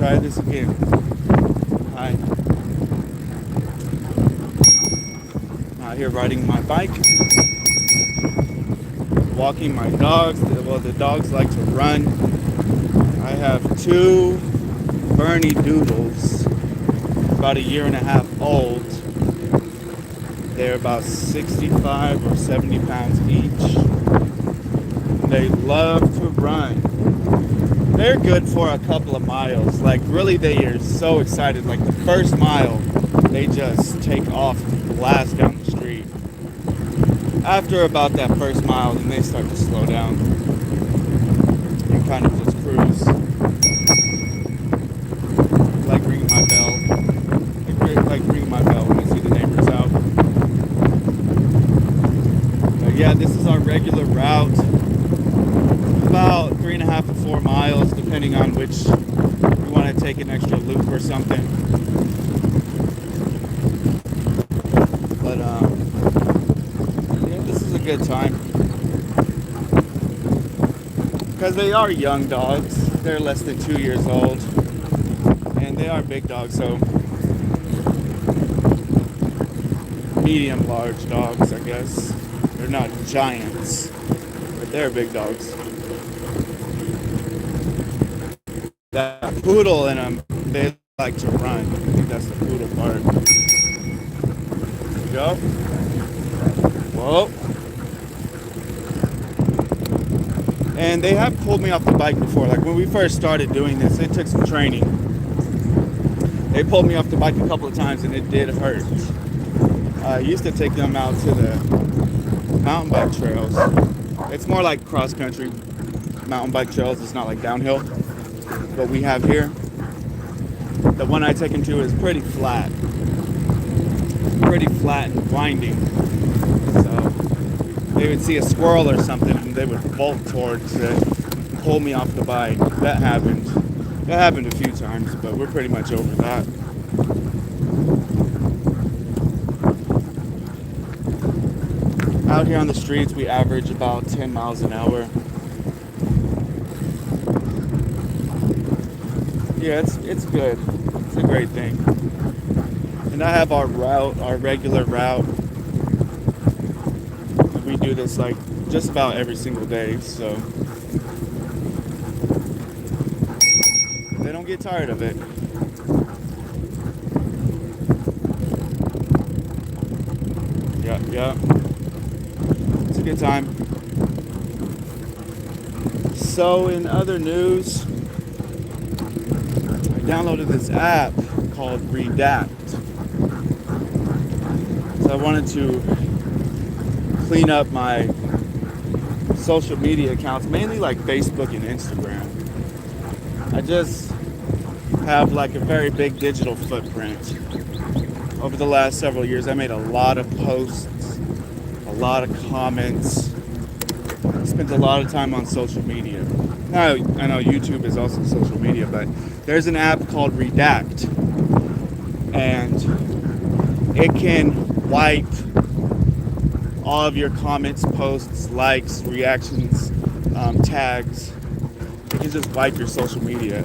try this again. Hi. I'm out here riding my bike, walking my dogs. Well, the dogs like to run. I have two Bernie Doodles, about a year and a half old. They're about 65 or 70 pounds each. They love to run. They're good for a couple of miles. Like, really, they are so excited. Like, the first mile, they just take off and blast down the street. After about that first mile, then they start to slow down and kind of just cruise. Like ringing my bell. Like ringing my bell when I see the neighbors out. But yeah, this is our regular route. About 3.5 to 4 miles, depending on which we want to take an extra loop or something. But yeah, this is a good time because they are young dogs. They're less than 2 years old, and they are big dogs, so medium large dogs, I guess. They're not giants, but they're big dogs. That poodle in them, they like to run. I think that's the poodle part. There we go. Whoa. And they have pulled me off the bike before. Like when we first started doing this, it took some training. They pulled me off the bike a couple of times and it did hurt. I used to take them out to the mountain bike trails. It's more like cross country mountain bike trails. It's not like downhill. What we have here, the one I take them to is pretty flat and winding. So they would see a squirrel or something and they would bolt towards it, pull me off the bike. That happened a few times, but we're pretty much over that. Out here on the streets, we average about 10 miles an hour. Yeah, it's good. It's a great thing. And I have our regular route. We do this like just about every single day, so they don't get tired of it. Yeah. It's a good time. So in other news, downloaded this app called Redact. So I wanted to clean up my social media accounts, mainly like Facebook and Instagram. I just have like a very big digital footprint. Over the last several years, I made a lot of posts, a lot of comments. I spent a lot of time on social media. Now, I know YouTube is also social media, but there's an app called Redact, and it can wipe all of your comments, posts, likes, reactions, tags. It can just wipe your social media.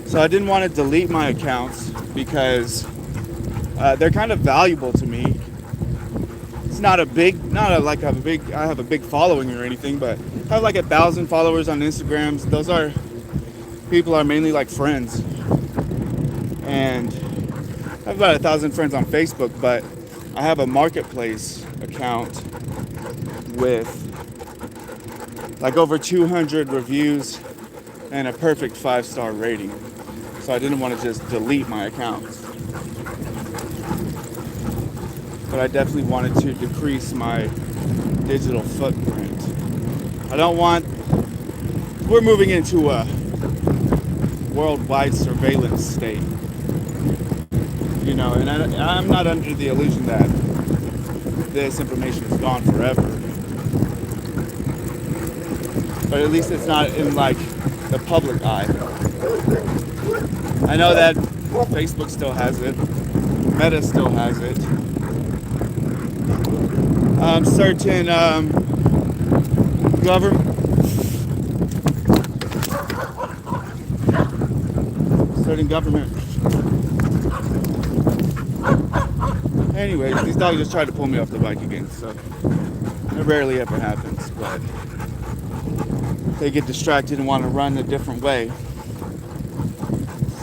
So I didn't want to delete my accounts because they're kind of valuable to me. It's not a big, I have a big following or anything, but I have like 1,000 followers on Instagram. Those people are mainly like friends. And I have about 1,000 friends on Facebook, but I have a marketplace account with like over 200 reviews and a perfect 5-star rating. So I didn't want to just delete my accounts. But I definitely wanted to decrease my digital footprint. We're moving into a worldwide surveillance state. You know, and I'm not under the illusion that this information is gone forever. But at least it's not in like the public eye. I know that Facebook still has it. Meta still has it. Certain certain government. Anyways, these dogs just tried to pull me off the bike again, so it rarely ever happens, but they get distracted and want to run a different way.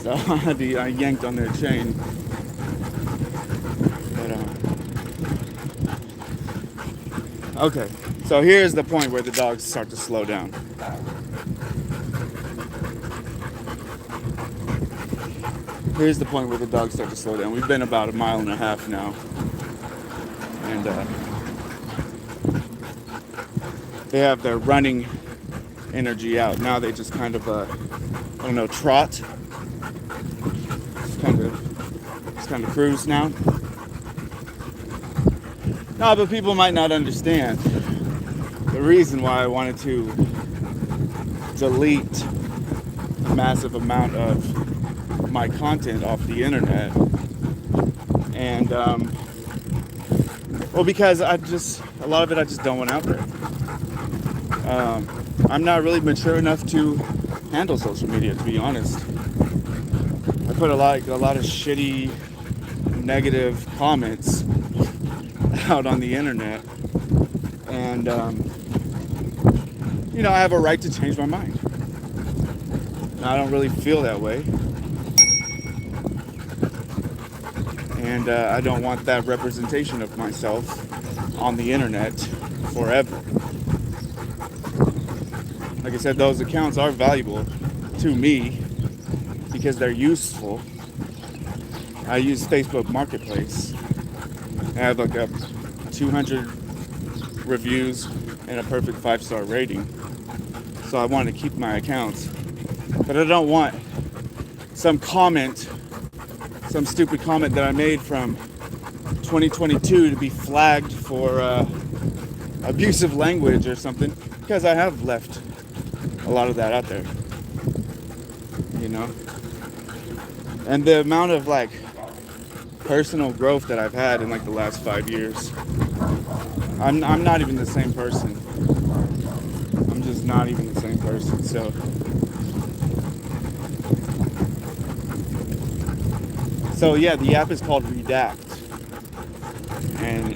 So I yanked on their chain. But, okay, so here's the point where the dogs start to slow down. Here's the point where the dogs start to slow down. We've been about 1.5 miles now. And they have their running energy out. Now they just kind of, trot. Just kind of cruise now. No, but people might not understand the reason why I wanted to delete a massive amount of my content off the internet. And because a lot of it I just don't want out there. I'm not really mature enough to handle social media, to be honest. I put a lot of shitty, negative comments out on the internet, and I have a right to change my mind. I don't really feel that way, and I don't want that representation of myself on the internet forever. Like I said, those accounts are valuable to me because they're useful. I use Facebook Marketplace. I have like 200 reviews and a perfect 5-star rating. So I want to keep my accounts. But I don't want some stupid comment that I made from 2022 to be flagged for abusive language or something, because I have left a lot of that out there, and the amount of personal growth that I've had in the last 5 years, I'm not even the same person. I'm just not even the same person. So yeah, the app is called Redact, and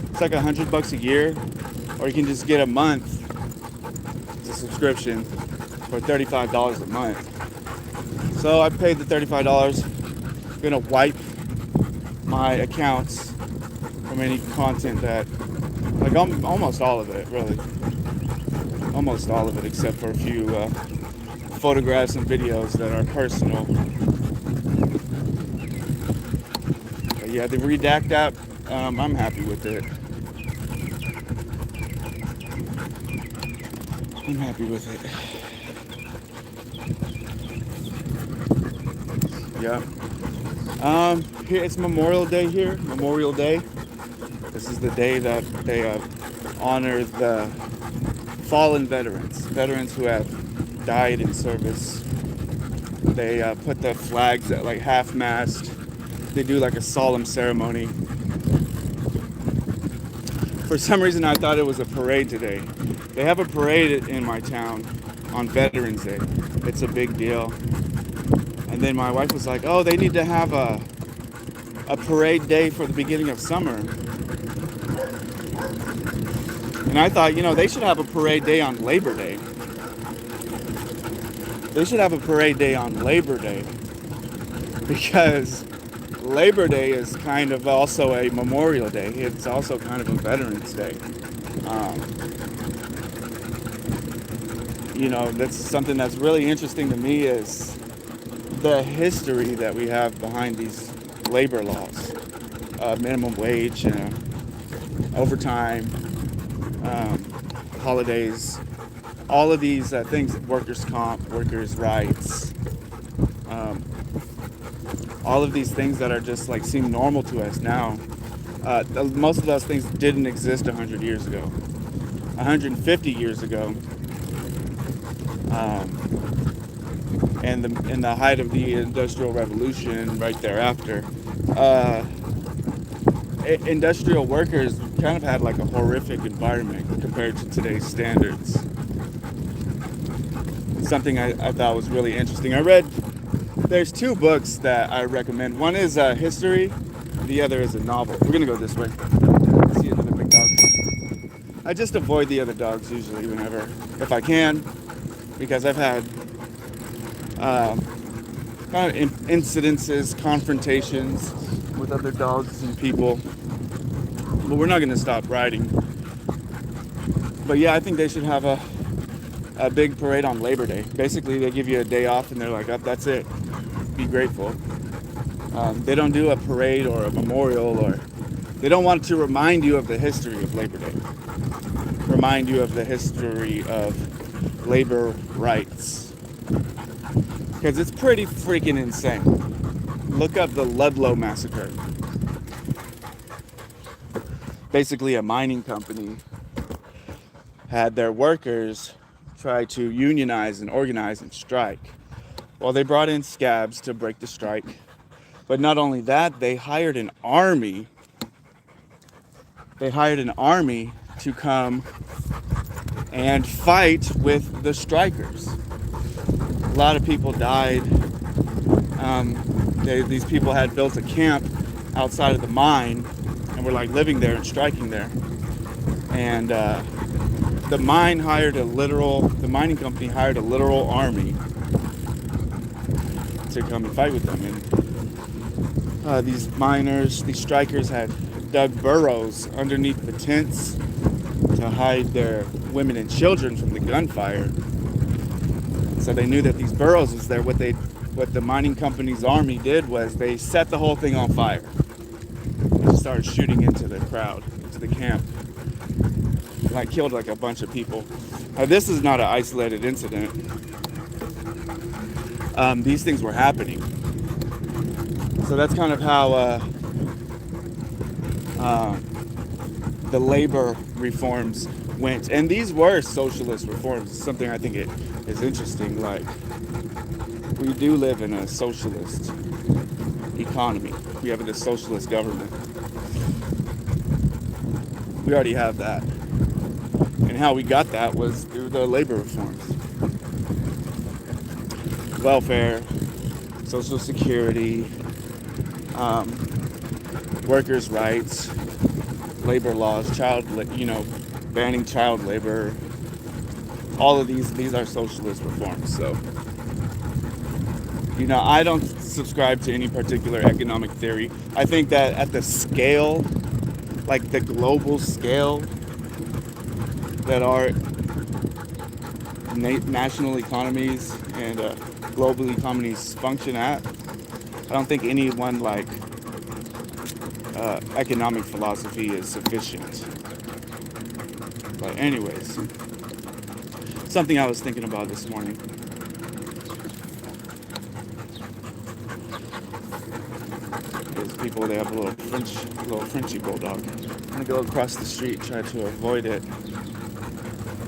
it's like $100 a year, or you can just get a month. It's a subscription for $35 a month. So I paid the $35. I'm gonna wipe my accounts from any content that, almost all of it, really. Almost all of it, except for a few photographs and videos that are personal. But yeah, the Redact app, I'm happy with it. I'm happy with it. Yeah. Here it's Memorial Day here. Memorial Day. This is the day that they honor the fallen veterans who have died in service. They put the flags at half-mast. They do a solemn ceremony. For some reason, I thought it was a parade today. They have a parade in my town on Veterans Day. It's a big deal. And then my wife was like, oh, they need to have a parade day for the beginning of summer. And I thought, they should have a parade day on Labor Day. They should have a parade day on Labor Day. Because Labor Day is kind of also a Memorial Day. It's also kind of a Veterans Day. That's something that's really interesting to me is the history that we have behind these labor laws, minimum wage, overtime, holidays, all of these things, workers' comp, workers' rights, all of these things that are just seem normal to us now. Most of those things didn't exist 100 years ago, 150 years ago. And in the height of the Industrial Revolution, right thereafter, industrial workers kind of had a horrific environment compared to today's standards. Something I thought was really interesting. I read There's two books that I recommend. One is history, the other is a novel. We're gonna go this way. See another big dog. I just avoid the other dogs usually whenever, if I can, because I've had kind of incidences, confrontations with other dogs and people. But we're not gonna stop riding. But yeah, I think they should have a big parade on Labor Day. Basically, they give you a day off and they're like, oh, that's it. Be grateful. They don't do a parade or a memorial, or they don't want to remind you of the history of Labor Day. Remind you of the history of labor rights. Because it's pretty freaking insane. Look up the Ludlow Massacre. Basically, a mining company had their workers try to unionize and organize and strike. Well, they brought in scabs to break the strike. But not only that, they hired an army. They hired an army to come and fight with the strikers. A lot of people died. These people had built a camp outside of the mine and were like living there and striking there. And the mining company hired a literal army to come and fight with them. And these strikers had dug burrows underneath the tents to hide their women and children from the gunfire. So they knew that these burrows was there. What the mining company's army did was they set the whole thing on fire. They just started shooting into the crowd, into the camp. Like killed like a bunch of people. This is not an isolated incident. These things were happening. So that's kind of how the labor reforms went. And these were socialist reforms. It's something I think it is interesting. Like, we do live in a socialist economy. We have a socialist government. We already have that. And how we got that was through the labor reforms. Welfare, Social Security, workers' rights, labor laws, banning child labor. All of these are socialist reforms. So, I don't subscribe to any particular economic theory. I think that at the scale, like the global scale that our national economies and global economies function at, I don't think any one economic philosophy is sufficient. But anyways, something I was thinking about this morning. Those people, they have a little Frenchy bulldog. I'm gonna go across the street, try to avoid it.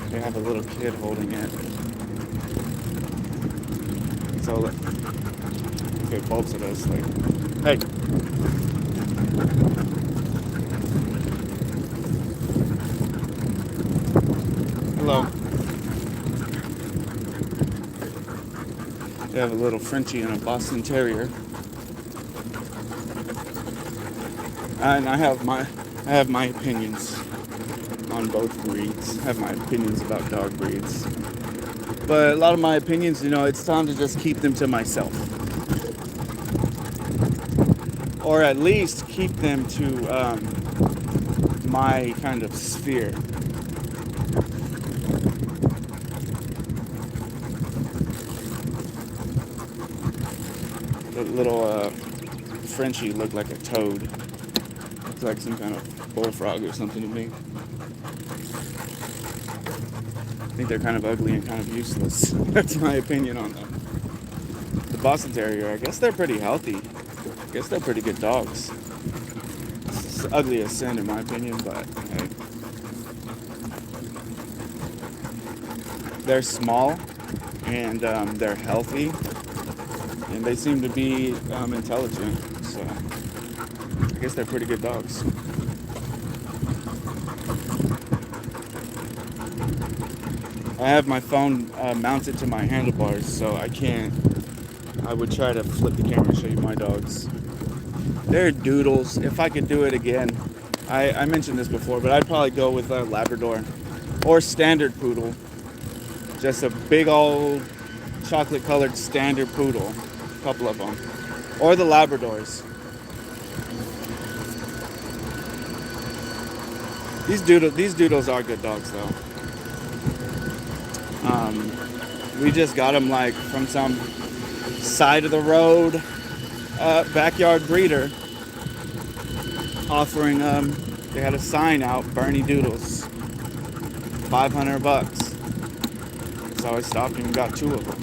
They have a little kid holding it. So if it bolts at us, like, hey. Hello. They have a little Frenchie and a Boston Terrier. And I have my opinions on both breeds. I have my opinions about dog breeds. But a lot of my opinions, it's time to just keep them to myself. Or at least keep them to my kind of sphere. The little Frenchie looked like a toad. It's like some kind of bullfrog or something to me. I think they're kind of ugly and kind of useless. That's my opinion on them. The Boston Terrier, I guess they're pretty healthy. I guess they're pretty good dogs. It's ugly as sin in my opinion, but hey. They're small and they're healthy and they seem to be intelligent. So I guess they're pretty good dogs. I have my phone mounted to my handlebars, so I can't I would try to flip the camera and show you my dogs. They're doodles. If I could do it again, I mentioned this before, but I'd probably go with a Labrador or standard poodle. Just a big old chocolate colored standard poodle. A couple of them. Or the Labradors. These doodles are good dogs though. We just got them like from some side of the road backyard breeder offering they had a sign out, Bernie Doodles, $500. So I stopped and got 2 of them.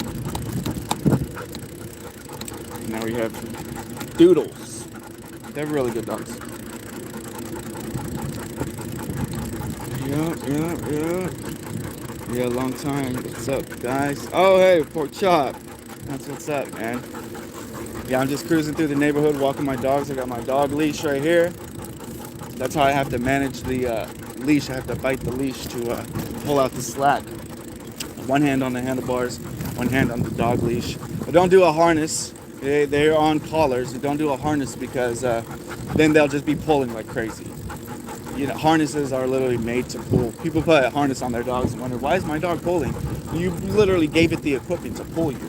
And now we have Doodles. They're really good dogs. Yeah. Yeah, long time. What's up, guys? Oh, hey, pork chop. That's what's up, man. Yeah, I'm just cruising through the neighborhood, walking my dogs. I got my dog leash right here. That's how I have to manage the leash. I have to bite the leash to pull out the slack. One hand on the handlebars, one hand on the dog leash. But don't do a harness. They're on collars. Don't do a harness because then they'll just be pulling like crazy. You know, harnesses are literally made to pull. People put a harness on their dogs and wonder, why is my dog pulling? You literally gave it the equipment to pull you.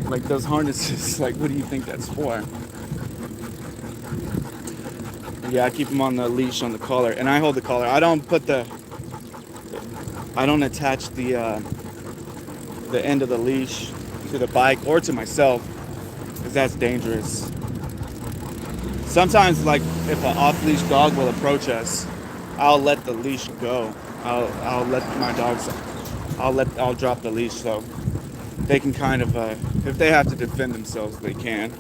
Like those harnesses, like what do you think that's for? Yeah, I keep them on the leash, on the collar, and I hold the collar. I don't attach the end of the leash to the bike or to myself, because that's dangerous. Sometimes, like if an off-leash dog will approach us, I'll let the leash go. I'll let my dogs. I'll drop the leash so they can kind of, if they have to defend themselves, they can.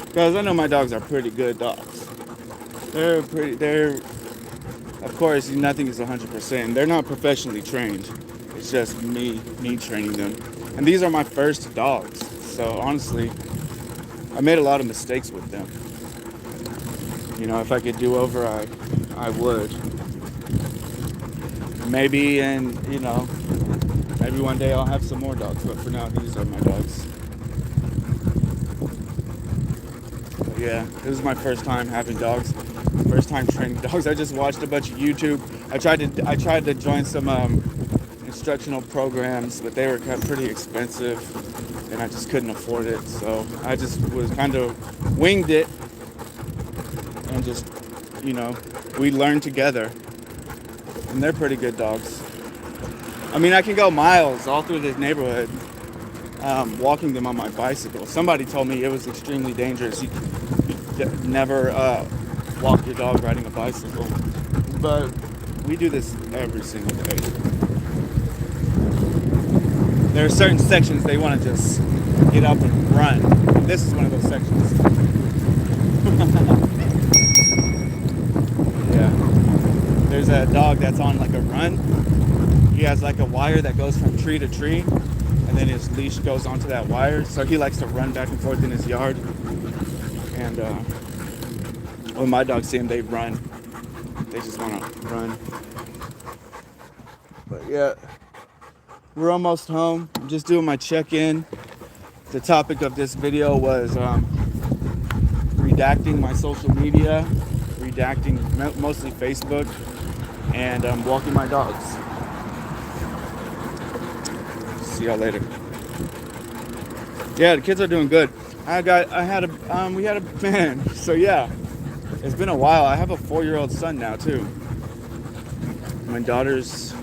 Because I know my dogs are pretty good dogs. Of course, nothing is 100%. They're not professionally trained. It's just me training them. And these are my first dogs. So honestly, I made a lot of mistakes with them. You know, if I could do over, I would. Maybe, maybe one day I'll have some more dogs. But for now, these are my dogs. But yeah, this is my first time having dogs. First time training dogs. I just watched a bunch of YouTube. I tried to join some instructional programs, but they were pretty expensive, and I just couldn't afford it. So I just was kind of winged it, and just, we learned together. And they're pretty good dogs. I mean, I can go miles all through this neighborhood walking them on my bicycle. Somebody told me it was extremely dangerous. You never walk your dog riding a bicycle. But we do this every single day. There are certain sections they want to just get up and run. And this is one of those sections. Yeah. There's a dog that's on like a run. He has like a wire that goes from tree to tree, and then his leash goes onto that wire. So he likes to run back and forth in his yard. And when my dogs see him, they run. They just want to run. But yeah, we're almost home. I'm just doing my check-in. The topic of this video was redacting my social media, redacting mostly Facebook, and walking my dogs. See y'all later. Yeah, the kids are doing good. We had a man. So yeah, it's been a while. I have a 4-year-old son now too. My daughter is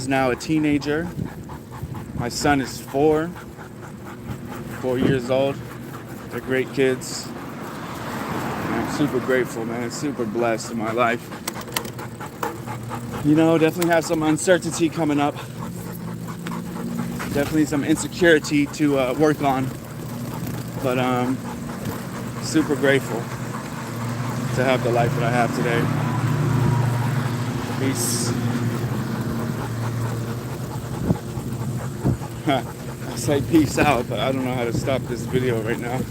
now a teenager. My son is 4 years old. They're great kids. And I'm super grateful, man. Super blessed in my life. Definitely have some uncertainty coming up. Definitely some insecurity to work on. But super grateful to have the life that I have today. Peace. I say peace out, but I don't know how to stop this video right now.